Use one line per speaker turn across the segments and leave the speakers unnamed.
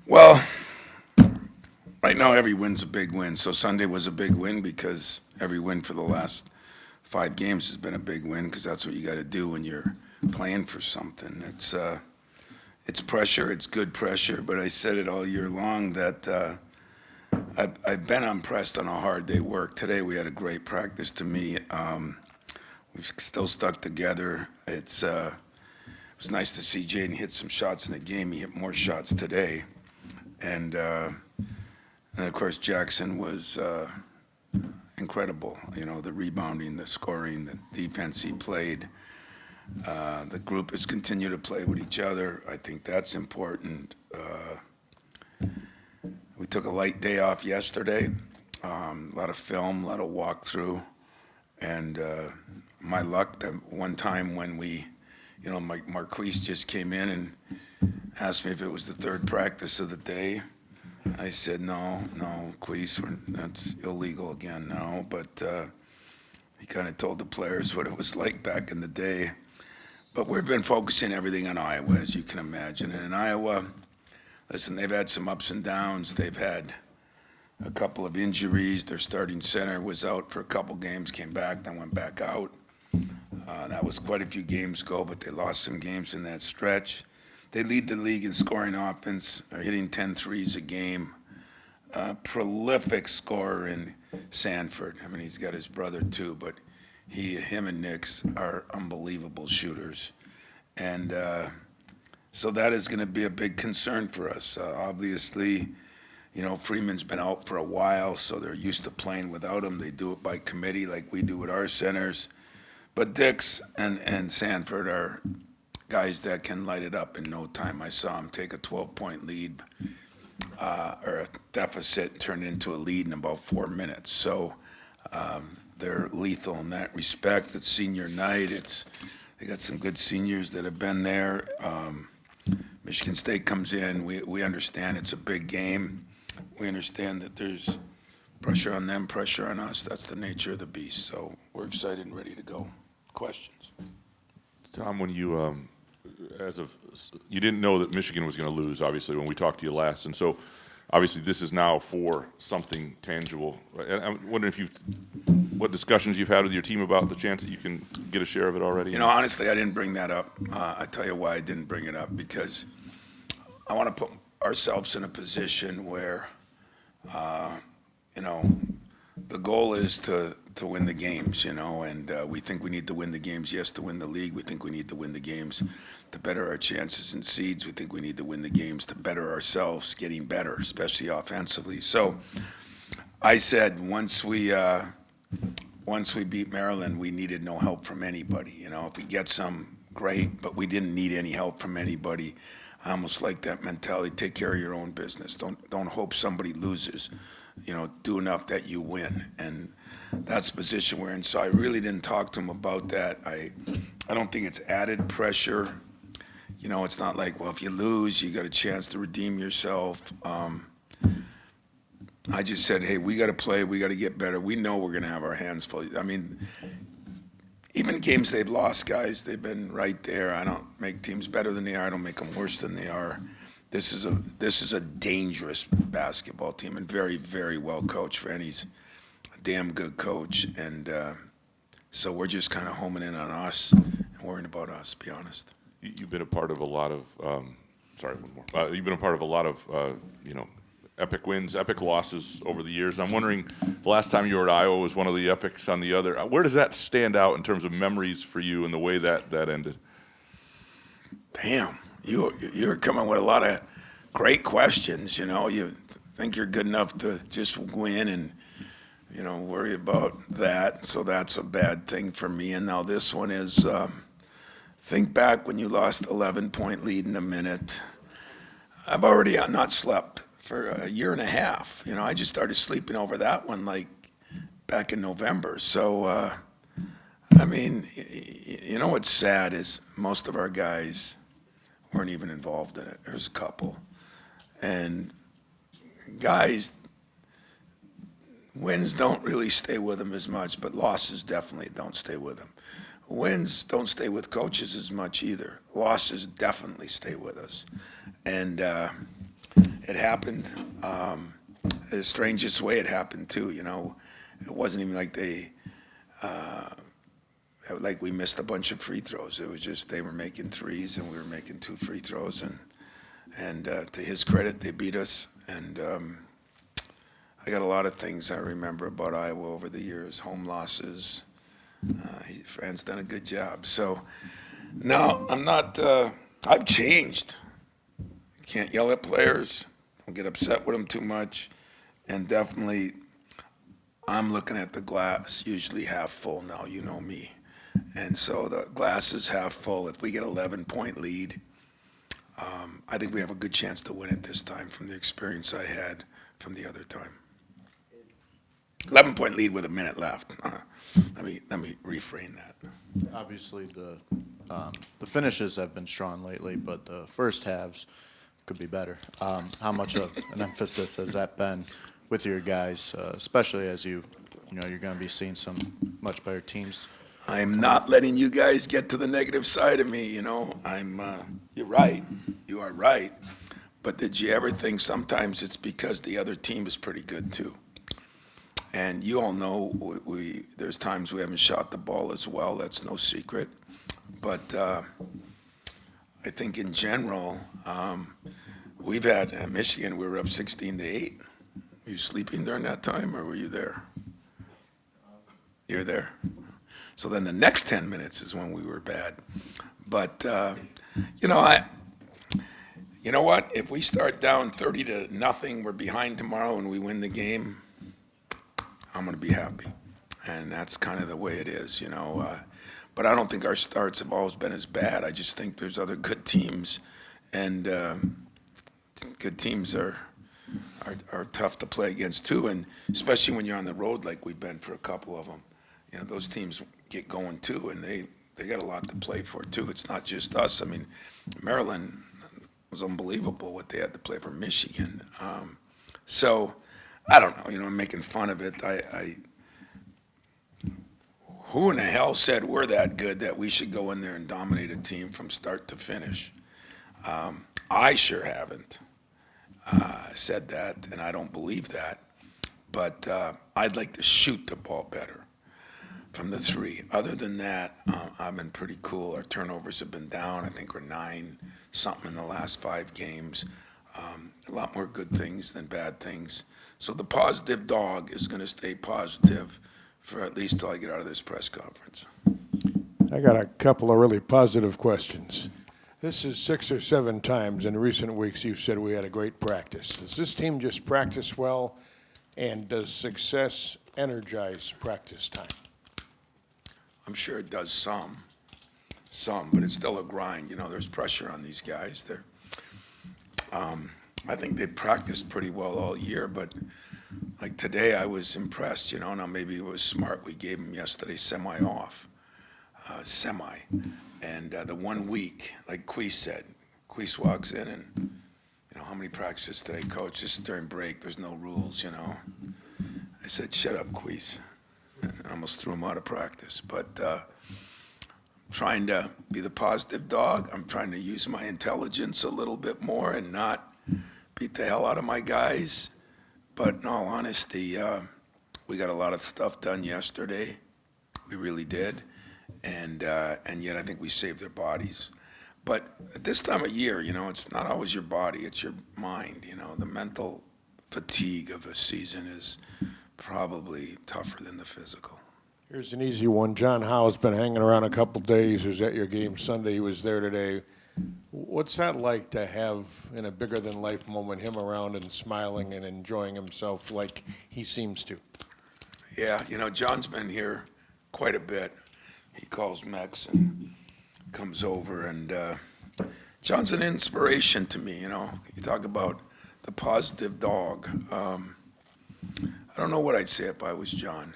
Well, right now every win's a big win. So Sunday was a big win because every win for the last 5 games has been a big win because that's what you got to do when you're playing for something. It's pressure, it's good pressure, but I said it all year long that I've been impressed on how hard they work. Today we had a great practice. To me, we've still stuck together. It was nice to see Jaden hit some shots in the game. He hit more shots today, and of course Jackson was incredible. You know, the rebounding, the scoring, the defense he played. The group has continued to play with each other. I think that's important. We took a light day off yesterday. A lot of film, a lot of walkthrough, and my luck that one time when Marquise just came in and asked me if it was the third practice of the day. I said, no, Queese, that's illegal again now. But he kind of told the players what it was like back in the day. But we've been focusing everything on Iowa, as you can imagine. And in Iowa, listen, they've had some ups and downs. They've had a couple of injuries. Their starting center was out for a couple games, came back, then went back out. That was quite a few games ago, but they lost some games in that stretch. They lead the league in scoring offense, are hitting 10 threes a game. Prolific scorer in Sanford. I mean, he's got his brother too, but him and Nix are unbelievable shooters. And so that is going to be a big concern for us. Obviously, Freeman's been out for a while, so they're used to playing without him. They do it by committee like we do with our centers. But Dix and Sanford are guys that can light it up in no time. I saw him take a 12-point lead or a deficit and turn it into a lead in about 4 minutes. So they're lethal in that respect. It's senior night. They got some good seniors that have been there. Michigan State comes in. We understand it's a big game. We understand that there's pressure on them, pressure on us. That's the nature of the beast. So we're excited and ready to go. Questions?
Tom, when you you didn't know that Michigan was going to lose, obviously, when we talked to you last, and so obviously this is now for something tangible. And I'm wondering what discussions you've had with your team about the chance that you can get a share of it already.
Honestly, I didn't bring that up. I tell you why I didn't bring it up, because I want to put ourselves in a position where, the goal is to win the games, and we think we need to win the games, yes, to win the league. We think we need to win the games to better our chances in seeds. We think we need to win the games to better ourselves, getting better, especially offensively. So I said once we beat Maryland, we needed no help from anybody. If we get some, great, but we didn't need any help from anybody. I almost like that mentality. Take care of your own business. Don't hope somebody loses. Do enough that you win. And that's the position we're in. So I really didn't talk to him about that. I don't think it's added pressure. It's not like, well, if you lose, you got a chance to redeem yourself. I just said, hey, we got to play. We got to get better. We know we're going to have our hands full. I mean, even games they've lost, guys, they've been right there. I don't make teams better than they are. I don't make them worse than they are. This is a dangerous basketball team, and very, very well coached. He's a damn good coach, and so we're just kind of homing in on us and worrying about us, to be honest.
You've been a part of a lot of one more. You've been a part of a lot of epic wins, epic losses over the years. I'm wondering, the last time you were at Iowa was one of the epics on the other. Where does that stand out in terms of memories for you and the way that ended?
Damn, you're coming with a lot of great questions. You think you're good enough to just win and worry about that. So that's a bad thing for me. And now this one is think back when you lost 11-point lead in a minute. I've already not slept for a year and a half. I just started sleeping over that one like back in November. So, I mean, what's sad is most of our guys weren't even involved in it. There's a couple. And guys, wins don't really stay with them as much, but losses definitely don't stay with them. Wins don't stay with coaches as much either. Losses definitely stay with us. And it happened. The strangest way it happened too. It wasn't even like like we missed a bunch of free throws. It was just they were making threes and we were making 2 free throws, and to his credit, they beat us. And I got a lot of things I remember about Iowa over the years, home losses. Fran's done a good job. So, no, I'm not, I've changed. Can't yell at players. Don't get upset with them too much. And definitely, I'm looking at the glass usually half full now, you know me. And so the glass is half full. If we get 11-point lead, I think we have a good chance to win it this time from the experience I had from the other time. 11-point lead with a minute left. Let me reframe that.
Obviously, the finishes have been strong lately, but the first halves could be better. How much of an emphasis has that been with your guys, especially as you're going to be seeing some much better teams?
I'm not letting you guys get to the negative side of me. You're right. You are right. But did you ever think sometimes it's because the other team is pretty good too? And you all know there's times we haven't shot the ball as well. That's no secret. But I think in general, we've had at Michigan, we were up 16-8. Were you sleeping during that time, or were you there? You were there. So then the next 10 minutes is when we were bad. But you know what? If we start down 30-0, we're behind tomorrow, and we win the game, I'm going to be happy. And that's kind of the way it is, But I don't think our starts have always been as bad. I just think there's other good teams, and good teams are tough to play against too, and especially when you're on the road like we've been for a couple of them. Those teams get going too, and they got a lot to play for too. It's not just us. I mean, Maryland was unbelievable what they had to play for Michigan. So I don't know. I'm making fun of it. Who in the hell said we're that good that we should go in there and dominate a team from start to finish? I sure haven't said that, and I don't believe that. But I'd like to shoot the ball better from the 3. Other than that, I've been pretty cool. Our turnovers have been down. I think we're 9-something in the last 5 games. A lot more good things than bad things. So the positive dog is going to stay positive for at least till I get out of this press conference.
I got a couple of really positive questions. This is 6 or 7 times in recent weeks you've said we had a great practice. Does this team just practice well, and does success energize practice time?
I'm sure it does some, but it's still a grind. There's pressure on these guys. I think they practiced pretty well all year, but like today I was impressed. Now maybe it was smart. We gave them yesterday semi-off. And the 1 week, like Queese said, Queese walks in and, how many practices today, coach? Just during break, there's no rules, I said, shut up, Queese. I almost threw him out of practice. But trying to be the positive dog. I'm trying to use my intelligence a little bit more and not beat the hell out of my guys. But in all honesty, we got a lot of stuff done yesterday. We really did. And yet I think we saved their bodies. But at this time of year, it's not always your body, it's your mind. The mental fatigue of a season is probably tougher than the physical.
Here's an easy one. John Howe's been hanging around a couple days. He was at your game Sunday. He was there today. What's that like to have, in a bigger-than-life moment, him around and smiling and enjoying himself like he seems to?
Yeah, John's been here quite a bit. He calls Mex and comes over, and John's an inspiration to me. You talk about the positive dog. I don't know what I'd say if I was John,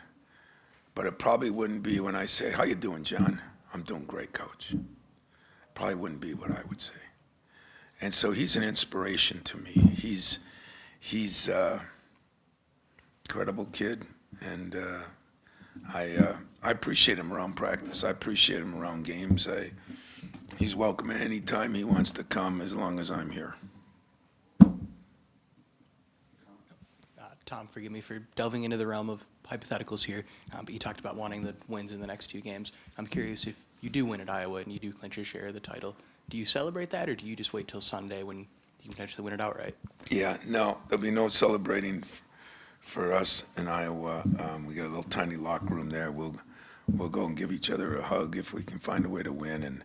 but it probably wouldn't be when I say, how you doing, John? I'm doing great, coach. Probably wouldn't be what I would say. And so he's an inspiration to me. He's a incredible kid, and I appreciate him around practice. I appreciate him around games. He's welcome any time he wants to come, as long as I'm here.
Tom, forgive me for delving into the realm of hypotheticals here, but you talked about wanting the wins in the next 2 games. I'm curious, if you do win at Iowa and you do clinch your share of the title, do you celebrate that, or do you just wait till Sunday when you can potentially win it outright?
Yeah, no, there'll be no celebrating for us in Iowa. We got a little tiny locker room there. We'll go and give each other a hug if we can find a way to win. And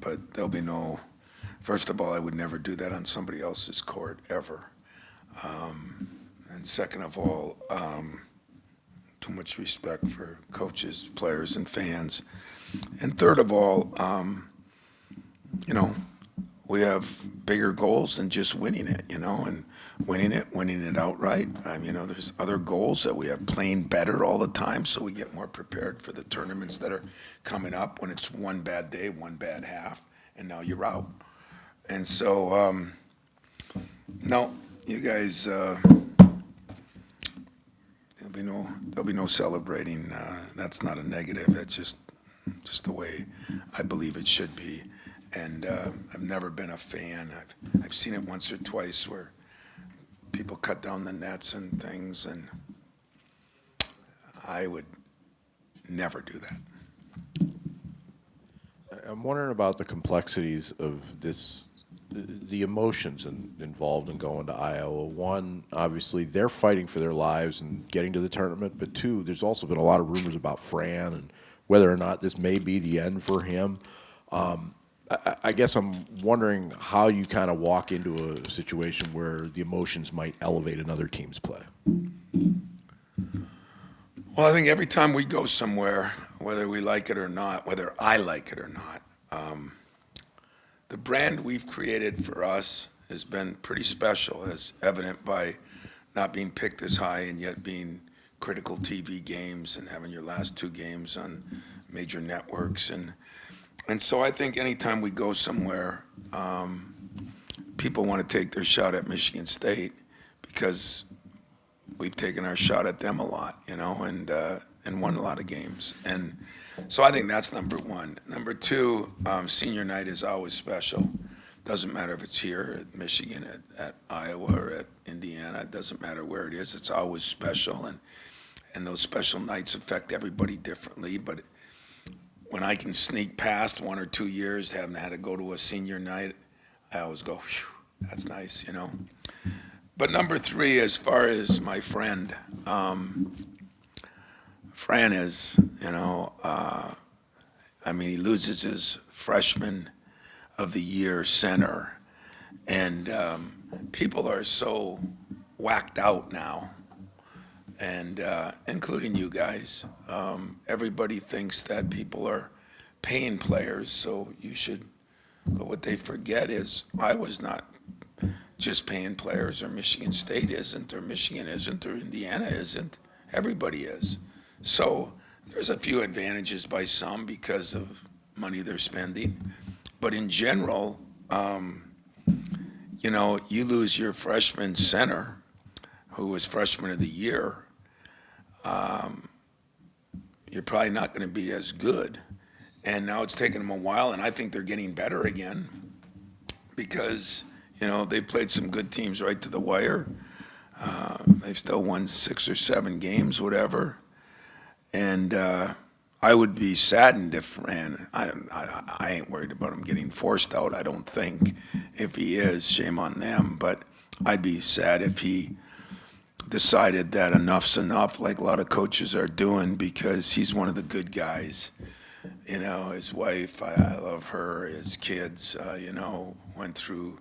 but there'll be no. First of all, I would never do that on somebody else's court ever. And second of all, too much respect for coaches, players, and fans. And third of all, you know, we have bigger goals than just winning it, you know, and winning it outright. You know, there's other goals that we have, playing better all the time so we get more prepared for the tournaments that are coming up when it's one bad day, one bad half, and now you're out. And so, no, you guys, there'll be no celebrating. That's not a negative. That's just the way I believe it should be. And I've never been a fan. I've seen it once or twice where people cut down the nets and things, and I would never do that.
I'm wondering about the complexities of this, the emotions involved in going to Iowa. One, obviously, they're fighting for their lives and getting to the tournament, but two, there's also been a lot of rumors about Fran and whether or not this may be the end for him. I guess I'm wondering how you kind of walk into a situation where the emotions might elevate another team's play.
Well, I think every time we go somewhere, whether we like it or not, whether I like it or not, the brand we've created for us has been pretty special, as evident by not being picked as high and yet being critical TV games and having your last 2 games on major networks. And so I think anytime we go somewhere, people want to take their shot at Michigan State because we've taken our shot at them a lot, you know, and won a lot of games. And so I think that's number one. Number two, senior night is always special. Doesn't matter if it's here at Michigan, at Iowa, or at Indiana. It doesn't matter where it is. It's always special, and those special nights affect everybody differently. But when I can sneak past 1 or 2 years, having had to go to a senior night, I always go, phew, that's nice, you know. But number 3, as far as my friend, Fran is, you know, I mean, he loses his freshman of the year center, and people are so whacked out now, and including you guys. Everybody thinks that people are paying players, so you should. But what they forget is I was not just paying players, or Michigan State isn't, or Michigan isn't, or Indiana isn't. Everybody is. So there's a few advantages by some because of money they're spending. But in general, you know, you lose your freshman center, who was freshman of the year, you're probably not going to be as good. And now it's taken them a while, and I think they're getting better again because, you know, they've played some good teams right to the wire. They've still won 6 or 7 games, whatever. And I would be saddened if Fran, I ain't worried about him getting forced out, I don't think. If he is, shame on them. But I'd be sad if he decided that enough's enough, like a lot of coaches are doing, because he's one of the good guys. You know, his wife, I love her. His kids, you know, went through,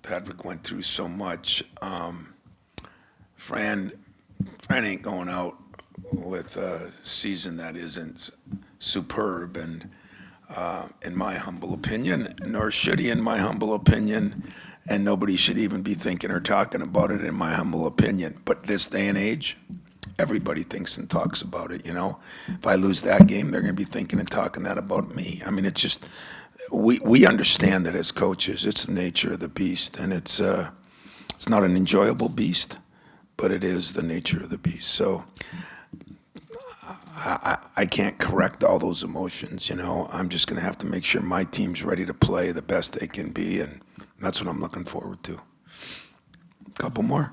Patrick went through so much. Fran ain't going out with a season that isn't superb, and in my humble opinion, nor should he, in my humble opinion, and nobody should even be thinking or talking about it, in my humble opinion. But this day and age, everybody thinks and talks about it, you know. If I lose that game, they're going to be thinking and talking that about me. I mean, it's just, we understand that as coaches. It's the nature of the beast, and it's not an enjoyable beast, but it is the nature of the beast. So I can't correct all those emotions, you know. I'm just going to have to make sure my team's ready to play the best they can be, and that's what I'm looking forward to. couple more.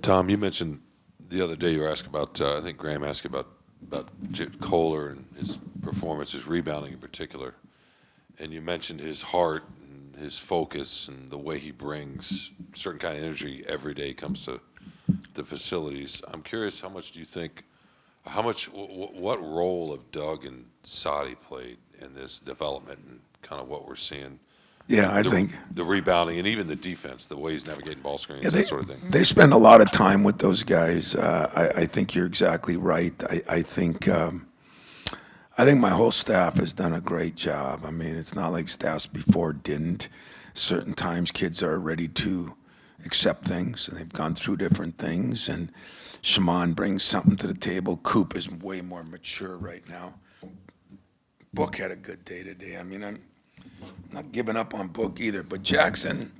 Tom, you mentioned the other day you were asked about, I think Graham asked you about Kohler and his performance, his rebounding in particular. And you mentioned his heart and his focus and the way he brings certain kind of energy every day comes to the facilities. I'm curious, how much do you think, what role have Doug and Sadi played in this development and kind of what we're seeing?
Yeah, I think.
The rebounding and even the defense, the way he's navigating ball screens,
Yeah,
that sort of thing.
they spend a lot of time with those guys. I think you're exactly right. I think my whole staff has done a great job. I mean, it's not like staffs before didn't. Certain times kids are ready to accept things. They've gone through different things, and Shaman brings something to the table. Coop is way more mature right now. Book had a good day today. I mean, I'm not giving up on Book either, but Jackson,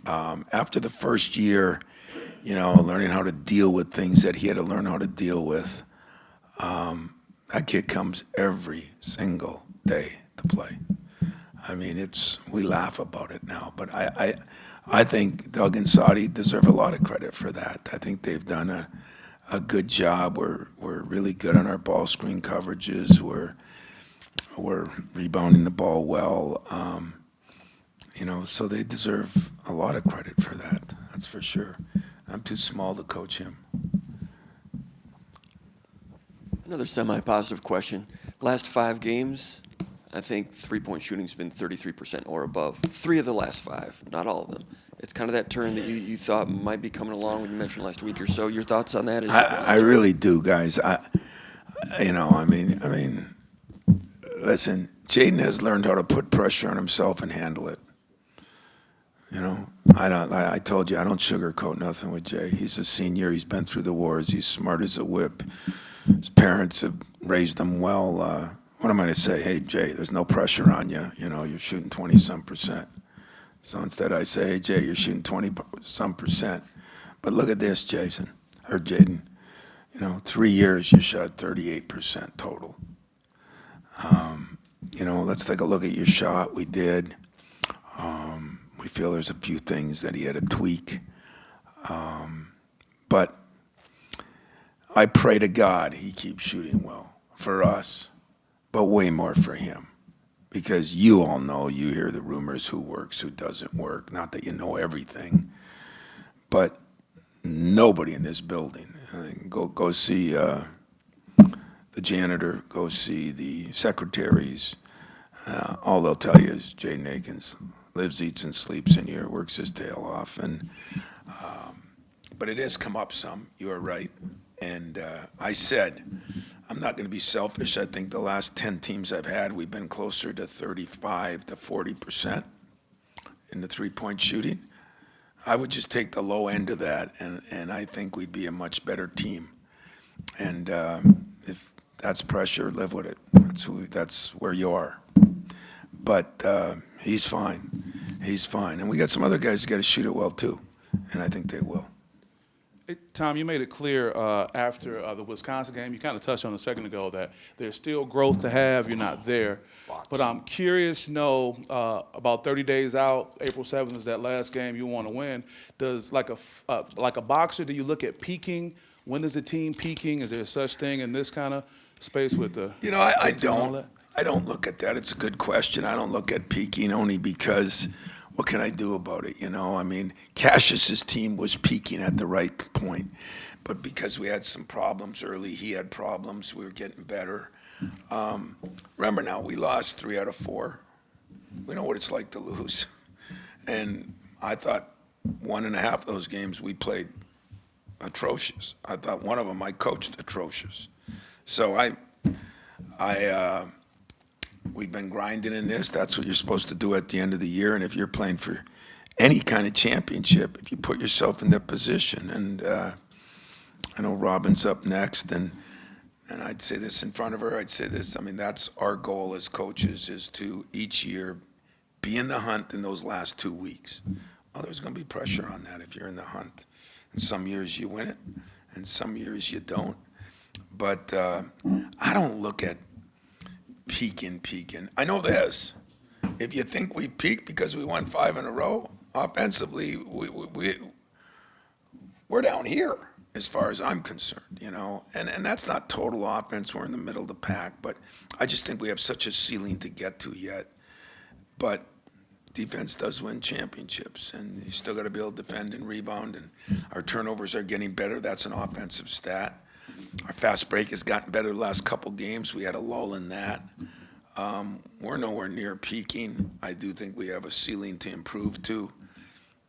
after the first year, learning how to deal with things that he had to learn how to deal with, that kid comes every single day to play. I mean, we laugh about it now, but I think Doug and Sadi deserve a lot of credit for that. I think they've done a good job. We're really good on our ball screen coverages. We're rebounding the ball well. So they deserve a lot of credit for that. That's for sure. I'm too small to coach him.
Another semi-positive question. Last 5 games, I think three-point shooting's been 33% or above. 3 of the last 5, not all of them. It's kind of that turn that you thought might be coming along when you mentioned last week or so. Your thoughts on that?
I really do, guys. I mean, listen, Jaden has learned how to put pressure on himself and handle it. I told you, I don't sugarcoat nothing with Jay. He's a senior. He's been through the wars. He's smart as a whip. His parents have raised him well. What am I to say? Hey, Jay, there's no pressure on you. You're shooting 20-some%. So instead I say, hey, Jay, you're shooting 20-some%. But look at this, Jason, or Jaden. 3 years you shot 38% total. Let's take a look at your shot. We did. We feel there's a few things that he had to tweak. But I pray to God he keeps shooting well for us, but way more for him. Because you all know, you hear the rumors, who works, who doesn't work. Not that you know everything, but nobody in this building. Go see the janitor, go see the secretaries. All they'll tell you is Jay Nakins lives, eats, and sleeps in here, works his tail off. But it has come up some, you are right. And I said, I'm not going to be selfish. I think the last 10 teams I've had, we've been closer to 35 to 40% in the three-point shooting. I would just take the low end of that, and I think we'd be a much better team. And if that's pressure, live with it. That's where you are. But he's fine. He's fine. And we got some other guys that got to shoot it well, too. And I think they will.
Hey, Tom, you made it clear after the Wisconsin game, you kind of touched on a second ago, that there's still growth to have. You're not there. But I'm curious to know, about 30 days out, April 7th is that last game you want to win. Does, like a boxer, do you look at peaking? When is the team peaking? Is there such thing in this kind of space with the...
I don't look at that. It's a good question. I don't look at peaking only because what can I do about it? I mean, Cassius's team was peaking at the right point, but because we had some problems early, he had problems. We were getting better. Remember now, we lost 3 out of 4. We know what it's like to lose, and I thought 1.5 of those games we played atrocious. I thought one of them I coached atrocious. So we've been grinding in this. That's what you're supposed to do at the end of the year. And if you're playing for any kind of championship, if you put yourself in that position, and I know Robin's up next, and I'd say this in front of her, I'd say this, I mean, that's our goal as coaches, is to each year be in the hunt in those last 2 weeks. Well, there's going to be pressure on that if you're in the hunt. And some years you win it, and some years you don't. But I don't look at peaking. I know this. If you think we peaked because we won 5 in a row, offensively, we're down here as far as I'm concerned, you know, and that's not total offense. We're in the middle of the pack, but I just think we have such a ceiling to get to yet. But defense does win championships, and you still got to be able to defend and rebound, and our turnovers are getting better. That's an offensive stat. Our fast break has gotten better the last couple games. We had a lull in that. We're nowhere near peaking. I do think we have a ceiling to improve to.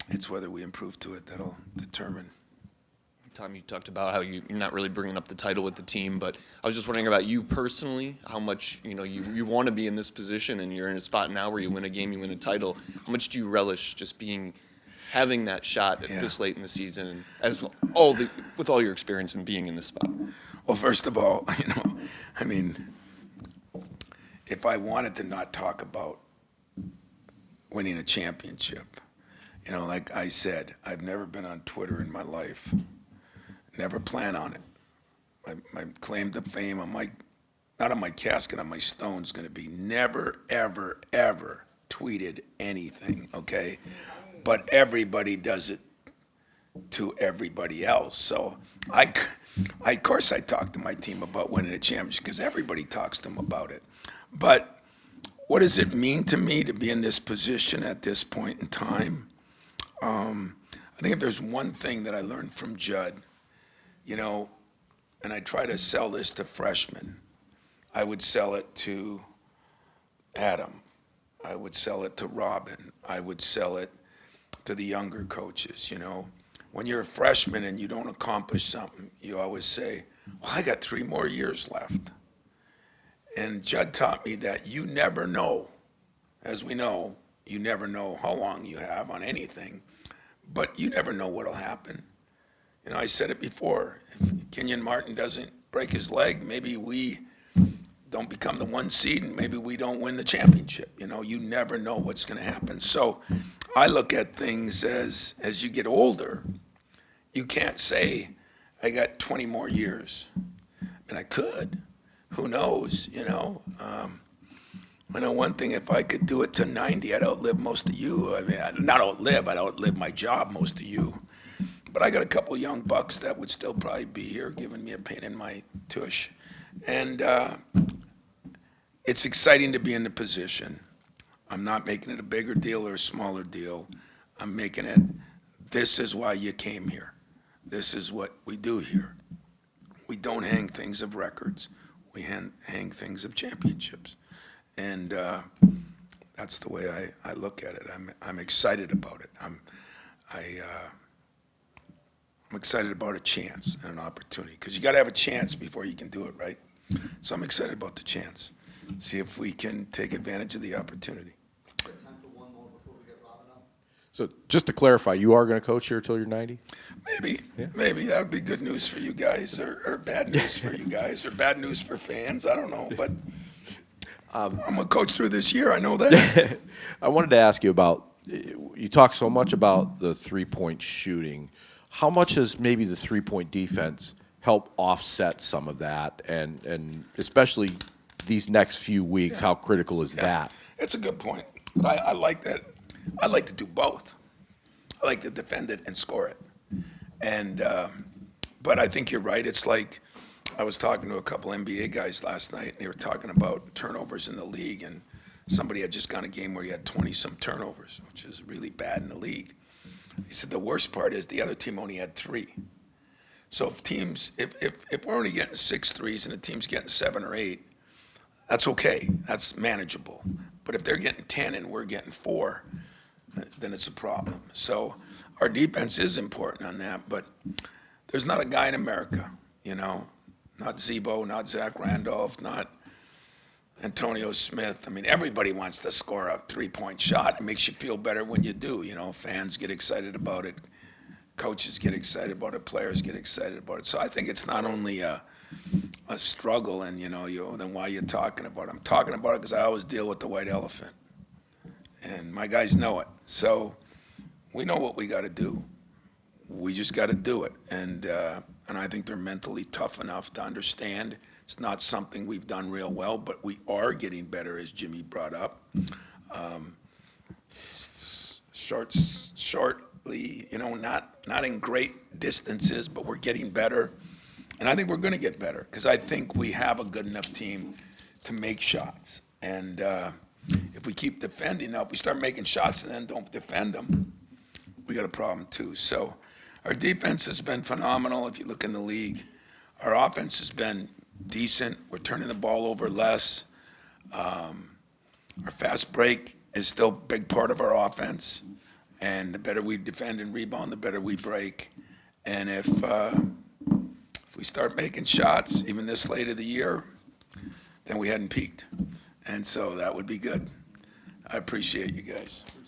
It's whether we improve to it that'll determine.
Tom, you talked about how you're not really bringing up the title with the team, but I was just wondering about you personally, how much, you want to be in this position, and you're in a spot now where you win a game, you win a title. How much do you relish just having that shot this late in the season, and with all your experience in being in this spot?
Well, first of all, if I wanted to not talk about winning a championship, like I said, I've never been on Twitter in my life. Never plan on it. My claim to fame not on my casket, on my stone is going to be never, ever, ever tweeted anything, okay? But everybody does it to everybody else. So of course I talk to my team about winning a championship because everybody talks to them about it. But what does it mean to me to be in this position at this point in time? I think if there's one thing that I learned from Judd, and I try to sell this to freshmen, I would sell it to Adam, I would sell it to Robin, I would sell it to the younger coaches, When you're a freshman and you don't accomplish something, you always say, well, I got 3 more years left. And Judd taught me that you never know. As we know, you never know how long you have on anything, but you never know what'll happen. I said it before, if Kenyon Martin doesn't break his leg, maybe we don't become the 1 seed and maybe we don't win the championship. You never know what's going to happen. So I look at things as you get older, you can't say, I got 20 more years. And I could. Who knows, I know one thing, if I could do it to 90, I'd outlive most of you. Not outlive, I'd outlive my job, most of you. But I got a couple young bucks that would still probably be here giving me a pain in my tush. And it's exciting to be in the position. I'm not making it a bigger deal or a smaller deal. I'm making it, this is why you came here. This is what we do here. We don't hang things of records. We hang things of championships. And that's the way I look at it. I'm excited about it. I'm excited about a chance and an opportunity, because you got to have a chance before you can do it, right? So I'm excited about the chance. See if we can take advantage of the opportunity.
So just to clarify, you are going to coach here until you're 90?
Maybe that would be good news for you guys, or bad news for you guys, or bad news for fans. I don't know, but I'm going to coach through this year. I know that.
I wanted to ask you about, you talk so much about the three-point shooting. How much has maybe the three-point defense help offset some of that, and especially these next few weeks, how critical is that?
It's a good point, but I like that. I like to do both. I like to defend it and score it. And but I think you're right. It's like I was talking to a couple NBA guys last night, and they were talking about turnovers in the league, and somebody had just gone a game where he had 20-some turnovers, which is really bad in the league. He said the worst part is the other team only had 3. So if we're only getting 6 threes and the team's getting 7 or 8, that's okay. That's manageable. But if they're getting 10 and we're getting 4, then it's a problem. So our defense is important on that, but there's not a guy in America, not Zebo, not Zach Randolph, not Antonio Smith. Everybody wants to score a 3-point shot. It makes you feel better when you do. Fans get excited about it. Coaches get excited about it. Players get excited about it. So I think it's not only a struggle, and then why you're talking about it. I'm talking about it because I always deal with the white elephant, and my guys know it. So we know what we got to do. We just got to do it, and I think they're mentally tough enough to understand. It's not something we've done real well, but we are getting better, as Jimmy brought up. Short moderately, not in great distances, but we're getting better. And I think we're going to get better because I think we have a good enough team to make shots. And if we keep defending, now if we start making shots and then don't defend them, we got a problem too. So our defense has been phenomenal if you look in the league. Our offense has been decent. We're turning the ball over less. Our fast break is still a big part of our offense. And the better we defend and rebound, the better we break. And if we start making shots, even this late of the year, then we hadn't peaked. And so that would be good. I appreciate you guys.